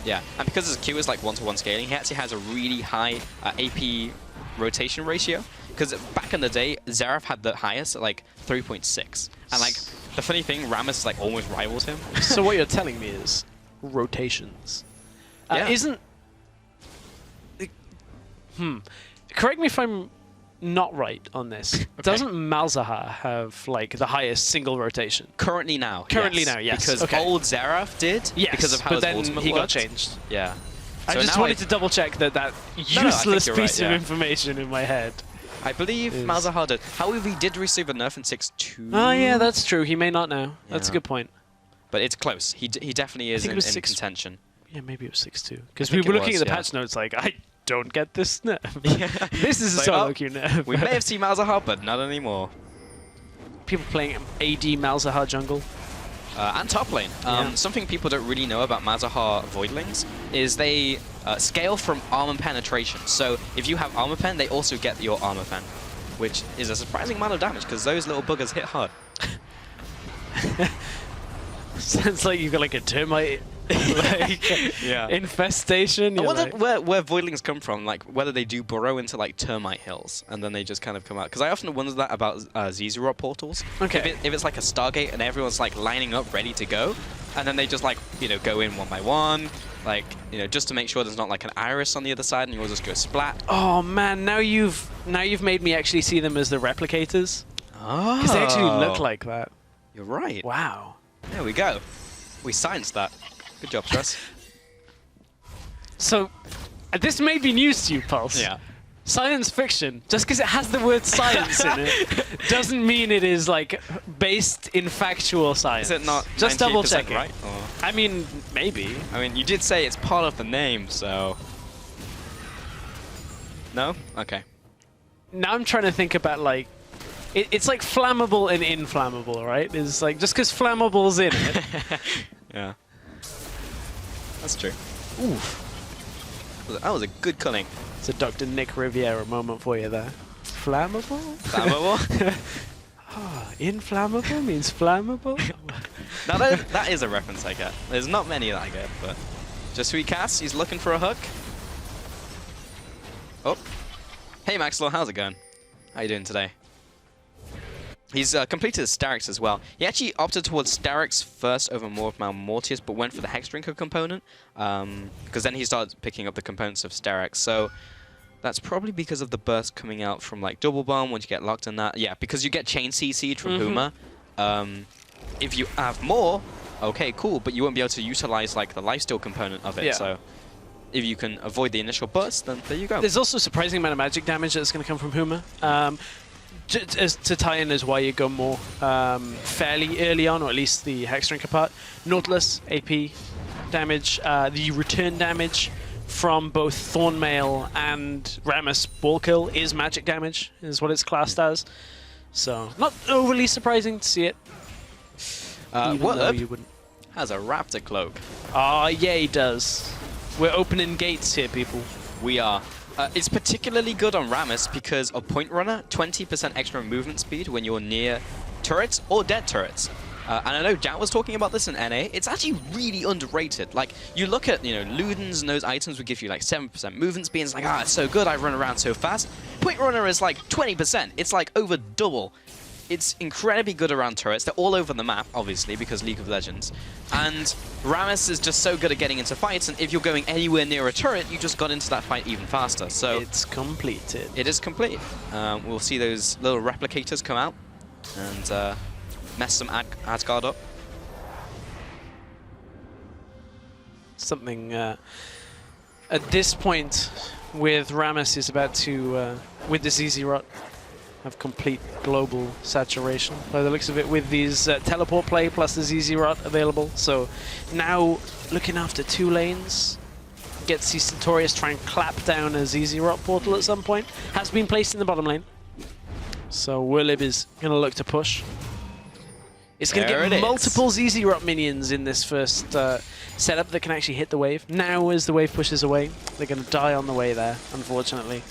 yeah, and because his Q is like 1-to-1 scaling, he actually has a really high AP rotation ratio. Because back in the day, Xerath had the highest at like 3.6. And like, the funny thing, Rammus like almost rivals him. So what you're telling me is rotations. Yeah. Isn't... Correct me if I'm not right on this. Doesn't Malzahar have like the highest single rotation? Currently now, Currently now, yes. Because Okay. old Xerath did, Yes, because of how but his then ultimate he got worked. changed. Yeah. I So just now wanted to double check that I think useless you're piece right, of yeah. information in my head. I believe Is- Malzahar did. However, he did receive a nerf in 6.2. Oh yeah, that's true. He may not know. That's a Yeah. good point. But it's close. He definitely is think it in was 6. contention. Yeah, maybe it was 6-2. Because I we think were it looking was, at the yeah. patch notes like, I don't get this nerf. Yeah. This is a Like, solo oh, queue nerf. We may have seen Malzahar, but not anymore. People playing AD Malzahar jungle. And top lane. Yeah. Something people don't really know about Malzahar Voidlings is they scale from armor penetration. So if you have armor pen, they also get your armor pen, which is a surprising amount of damage because those little buggers hit hard. Sounds like you've got like a termite like, Yeah. infestation. I You're wonder like- where Voidlings come from, like whether they do burrow into like termite hills and then they just kind of come out. Because I often wonder that about Zizurot portals. Okay. If it's like a Stargate and everyone's like lining up ready to go, and then they just like, you know, go in one by one, like, you know, just to make sure there's not like an iris on the other side and you'll just go splat. Oh man, now you've made me actually see them as the replicators. Oh. Because they actually look like that. You're right. Wow. There we go. We scienced that. Good job, Stress. So, this may be news to you, Pulse. Yeah. Science fiction, just because it has the word science in it, doesn't mean it is like based in factual science. Is it not Just 98% double checking. right? Or, I mean, maybe. I mean, you did say it's part of the name, so... No? Okay. Now I'm trying to think about like, it's like flammable and inflammable, right? It's like just because flammable's in it. Yeah. That's true. Oof. That was a good culling. It's a Dr. Nick Riviera moment for you there. Flammable? Flammable? Inflammable means flammable? Now that is a reference I get. There's not many that I get, but... Just sweet Cass, he's looking for a hook. Oh. Hey Maxwell, how's it going? How you doing today? He's completed his Starix as well. He actually opted towards Starix first over more of Mortius, but went for the Hex Drinker component, because then he started picking up the components of Starix. So that's probably because of the burst coming out from like Double Bomb once you get locked in that. Yeah, because you get Chain CC'd from Huma. If you have more, okay, cool, but you won't be able to utilize like the lifesteal component of it. Yeah. So if you can avoid the initial burst, then there you go. There's also a surprising amount of magic damage that's going to come from Huma. To tie in as why you go more fairly early on, or at least the Hex Drinker part. Nautilus, AP, damage, the return damage from both Thornmail and Rammus ball kill is magic damage, is what it's classed as. So, not overly surprising to see it. Wurlip has a Raptor Cloak. Ah, yeah, he does. We're opening gates here, people. We are. It's particularly good on Rammus because of Point Runner, 20% extra movement speed when you're near turrets or dead turrets. And I know Jack was talking about this in NA. It's actually really underrated. Like, you look at, Ludens and those items would give you like 7% movement speed. It's like, it's so good, I run around so fast. Point Runner is like 20%. It's like over double. It's incredibly good around turrets. They're all over the map, obviously, because League of Legends. And Rammus is just so good at getting into fights, and if you're going anywhere near a turret, you just got into that fight even faster. So it's completed. It is complete. We'll see those little replicators come out and mess some Asgard up. Something at this point with Rammus is about to, with the ZZ Rot, have complete global saturation by the looks of it with these teleport play plus the ZZ Rot available. So now looking after 2 lanes, gets the Sartorius try and clap down a ZZ Rot portal at some point. Has been placed in the bottom lane. So Wurlip is going to look to push. It's going to get multiple ZZ Rot minions in this first setup that can actually hit the wave. Now as the wave pushes away, they're going to die on the way there, unfortunately.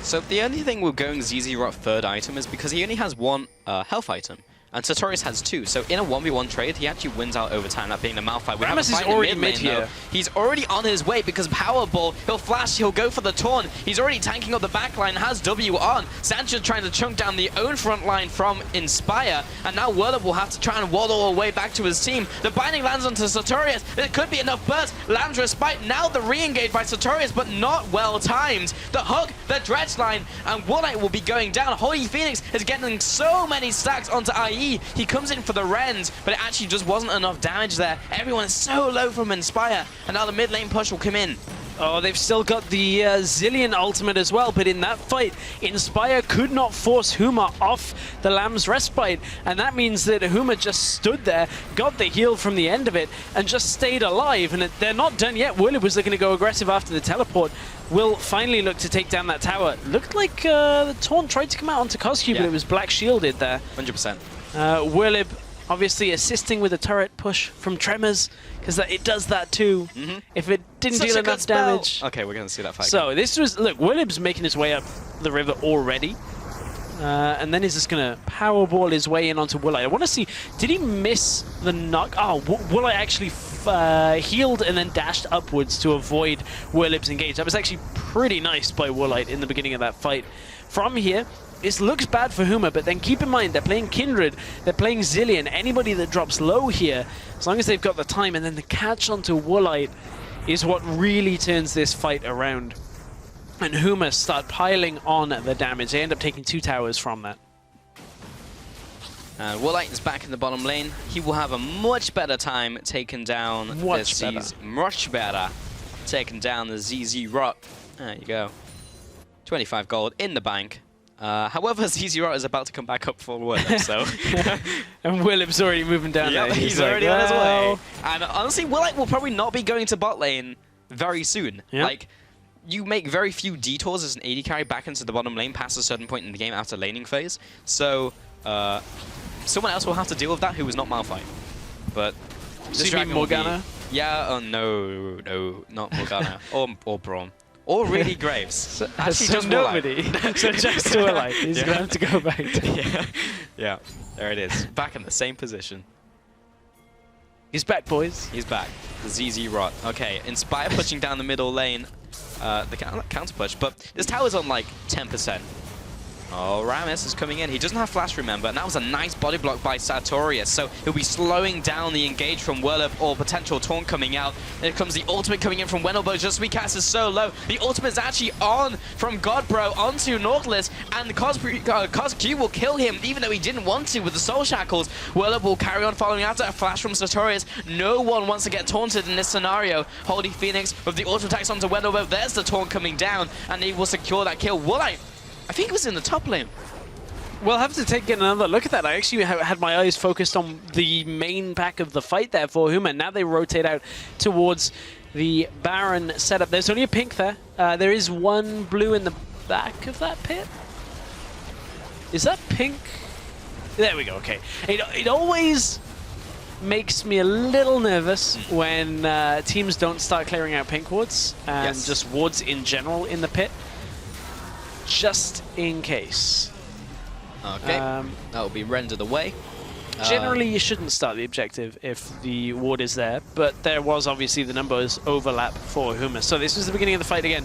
So the only thing with going ZZ Rot third item is because he only has 1 health item, and Sartorius has 2. So in a 1v1 trade, he actually wins out over time, that being the Malphite. Rammus is already mid here. He's already on his way because Powerball, he'll flash, he'll go for the taunt. He's already tanking up the back line, has W on. Sanchez trying to chunk down the own front line from Inspire, and now Wurlip will have to try and waddle away back to his team. The binding lands onto Sartorius. It could be enough burst. Lands respite. Now the re-engage by Sartorius, but not well timed. The hook, the dredge line, and Woolite will be going down. Holy Phoenix is getting so many stacks onto IE. He comes in for the Rends, but it actually just wasn't enough damage there. Everyone is so low from Inspire, and now the mid lane push will come in. Oh, they've still got the Zillion ultimate as well, but in that fight, Inspire could not force Huma off the Lamb's Respite, and that means that Huma just stood there, got the heal from the end of it, and just stayed alive, and they're not done yet. Wurlip was looking to go aggressive after the teleport. Will finally look to take down that tower. Looked like the taunt tried to come out onto Coscu, but it was black shielded there. 100%. Wurlip obviously assisting with a turret push from Tremors, because it does that too. If it didn't deal enough damage. Okay, we're going to see that fight. So this was, look, Wurlip's making his way up the river already. And then he's just going to powerball his way in onto Woolite. I want to see, did he miss the knock? Oh, Woolite actually healed and then dashed upwards to avoid Wurlip's engage. That was actually pretty nice by Woolite in the beginning of that fight. From here, this looks bad for Huma, but then keep in mind they're playing Kindred, they're playing Zillion. Anybody that drops low here, as long as they've got the time, and then the catch onto Woolite is what really turns this fight around. And Huma start piling on the damage. They end up taking 2 towers from that. And Woolite is back in the bottom lane. He will have a much better time taking down much better taking down the ZZ Rot. There you go. 25 gold in the bank. However, ZZ Rot is about to come back up for Wurlip, so... And Wurlip's already moving down there. He's already on his way. And honestly, Woolite will probably not be going to bot lane very soon. Yep. Like, you make very few detours as an AD carry back into the bottom lane past a certain point in the game after laning phase. So, someone else will have to deal with that who is not Malphite. But... So you mean Morgana? Yeah, oh no, not Morgana. or Braum. Or really Graves. So just nobody. So just Woolite. He's going to have to go back to... Yeah, there it is. Back in the same position. He's back, boys. He's back. The ZZ Rot. Okay, Inspire pushing down the middle lane. The counter push, but this tower's on like 10%. Oh, Rammus is coming in. He doesn't have flash, remember, and that was a nice body block by Sartorius, so he'll be slowing down the engage from Wurlip or potential taunt coming out. Here comes the ultimate coming in from Wendelbo. Just Recast is so low. The ultimate is actually on from Godbro onto Nautilus, and Cosq will kill him, even though he didn't want to with the Soul Shackles. Wurlip will carry on following after a flash from Sartorius. No one wants to get taunted in this scenario. Holy Phoenix with the ultimate attacks onto Wendelbo. There's the taunt coming down, and he will secure that kill. Woolite, I think it was in the top lane. We'll have to take another look at that. I actually had my eyes focused on the main pack of the fight there for Huma. Now they rotate out towards the Baron setup. There's only a pink there. There is one blue in the back of that pit. Is that pink? There we go, okay. It always makes me a little nervous when teams don't start clearing out pink wards and just wards in general in the pit. Just in case. Okay, that will be rendered away. Generally, you shouldn't start the objective if the ward is there, but there was obviously the numbers overlap for Huma. So this was the beginning of the fight again.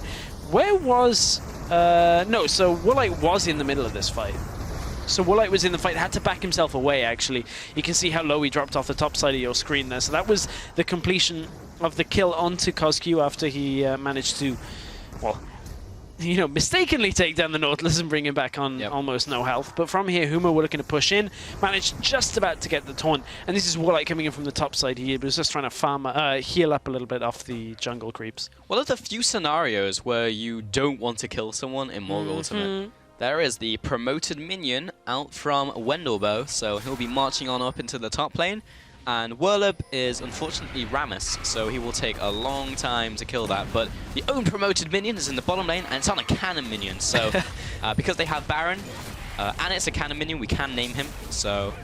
Where was... no, so Woolite was in the middle of this fight. So Woolite was in the fight, had to back himself away, actually. You can see how low he dropped off the top side of your screen there. So that was the completion of the kill onto CosQ after he managed to, well, you know, mistakenly take down the Nautilus and bring him back on almost no health. But from here, Huma were looking to push in, managed just about to get the taunt. And this is Woolite coming in from the top side. He was just trying to farm, heal up a little bit off the jungle creeps. One of the few scenarios where you don't want to kill someone in Morg Ultimate. There is the promoted minion out from Wendelbo, so he'll be marching on up into the top lane. And Werlib is unfortunately Rammus, so he will take a long time to kill that. But the own promoted minion is in the bottom lane, and it's on a cannon minion. So because they have Baron, and it's a cannon minion, we can name him. So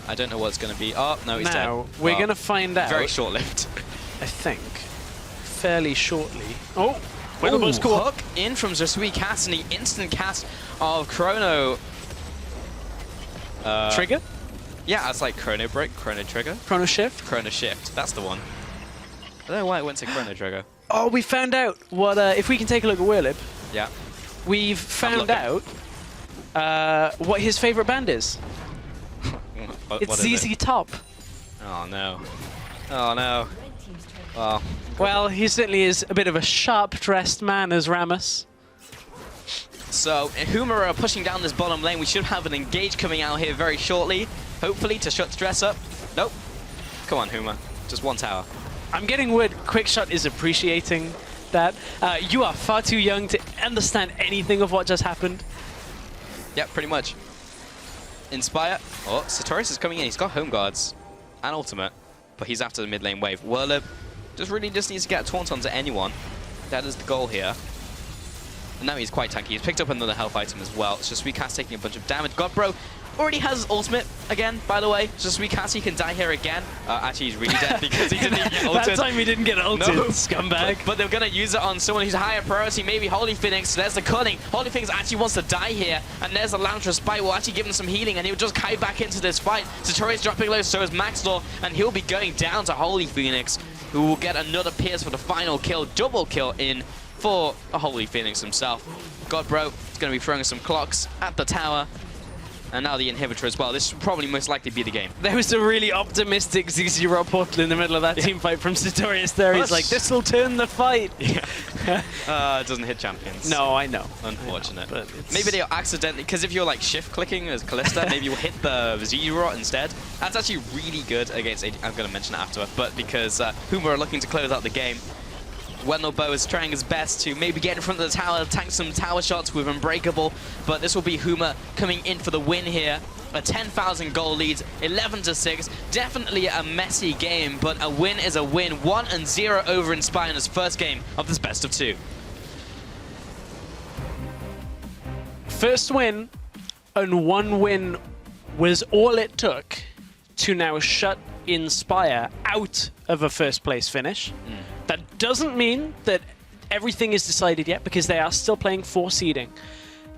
I don't know what it's going to be. Oh, no, he's dead. Now, we're going to find out. Very short-lived. I think. Fairly shortly. Oh! Wendelbo's hook in from Zesui cast, and the instant cast of Chrono. Trigger? Yeah, it's like Chrono Break, Chrono Trigger. Chrono Shift? Chrono Shift, that's the one. I don't know why it went to Chrono Trigger. Oh, we found out what, if we can take a look at Werlib. Yeah. We've found out what his favorite band is. It's ZZ Top. Oh no. Oh no. Oh. Well, he certainly is a bit of a sharp-dressed man as Rammus. So, Huma are pushing down this bottom lane. We should have an engage coming out here very shortly. Hopefully to shut stress up. Nope. Come on, Huma. Just one tower. I'm getting word Quickshot is appreciating that. You are far too young to understand anything of what just happened. Yeah, pretty much. Inspire. Oh, Sartorius is coming in. He's got home guards and ultimate, but he's after the mid lane wave. Werlib really just needs to get a taunt onto anyone. That is the goal here. And now he's quite tanky. He's picked up another health item as well. It's just Suicast taking a bunch of damage. Godbro already has his ultimate again, by the way. Just Suicast, he can die here again. Actually, he's really dead because he didn't even get ulted. That time he didn't get ulted, no. Scumbag. But they're going to use it on someone who's a higher priority, maybe Holy Phoenix. There's the cutting. Holy Phoenix actually wants to die here. And there's a Lantern Spite. Will actually give him some healing, and he'll just kite back into this fight. Sartorius dropping low, so is Maxlaw, and he'll be going down to Holy Phoenix, who will get another Pierce for the final kill. Double kill in for a Holy Phoenix himself. Godbro is going to be throwing some clocks at the tower. And now the inhibitor as well. This will probably most likely be the game. There was a really optimistic ZZ Rob portal in the middle of that team fight from Sartorius there. He's like, this will turn the fight. Yeah. It doesn't hit champions. No, I know. Unfortunate. I know, maybe they'll accidentally, because if you're like shift clicking as Callista, maybe you'll hit the Z-Rot instead. That's actually really good against AD. I'm going to mention it after, but because Huma are looking to close out the game. Wendelbo is trying his best to maybe get in front of the tower, tank some tower shots with Unbreakable, but this will be Huma coming in for the win here. A 10,000 goal lead, 11-6. Definitely a messy game, but a win is a win. 1-0 over Inspire in his first game of this best of 2. First win, and one win was all it took to now shut Inspire out of a first place finish. That doesn't mean that everything is decided yet, because they are still playing for seeding.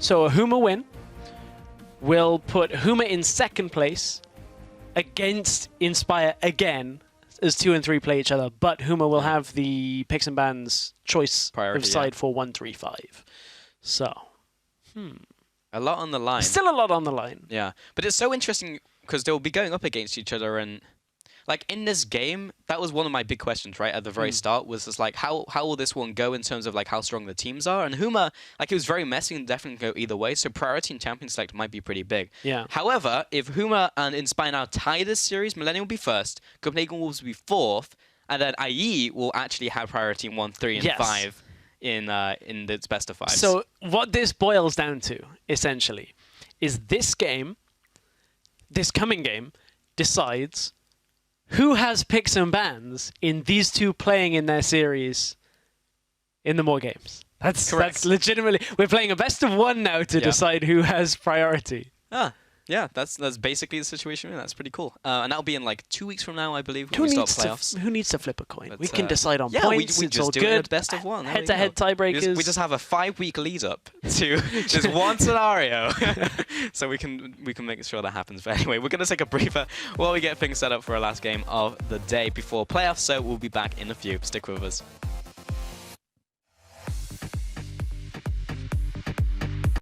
So a Huma win will put Huma in second place against Inspire again, as 2 and 3 play each other. But Huma will have the picks and bans choice priority, of side for 1-3-5. So, a lot on the line. Still a lot on the line. Yeah, but it's so interesting because they'll be going up against each other, and like in this game, that was one of my big questions, right, at the very start, was just like, how will this one go in terms of like how strong the teams are? And Huma, like, it was very messy and definitely go either way, so priority and champion select might be pretty big. Yeah. However, if Huma and Inspire now tie this series, Millennium will be first, Copenhagen Wolves will be fourth, and then IE will actually have priority in 1, 3, and 5 in its best of 5s. So what this boils down to, essentially, is this coming game, decides who has picks and bans in these two playing in their series in the more games. That's legitimately... We're playing a best of one now to decide who has priority. Yeah, that's basically the situation. That's pretty cool. And that'll be in like 2 weeks from now, I believe, when we start playoffs. Who needs to flip a coin? We can decide on yeah, points. we it's just all do good. it best of one. Head-to-head tiebreakers. We just have a 5-week lead up to just one scenario, so we can make sure that happens. But anyway, we're gonna take a breather while we get things set up for our last game of the day before playoffs. So we'll be back in a few. Stick with us.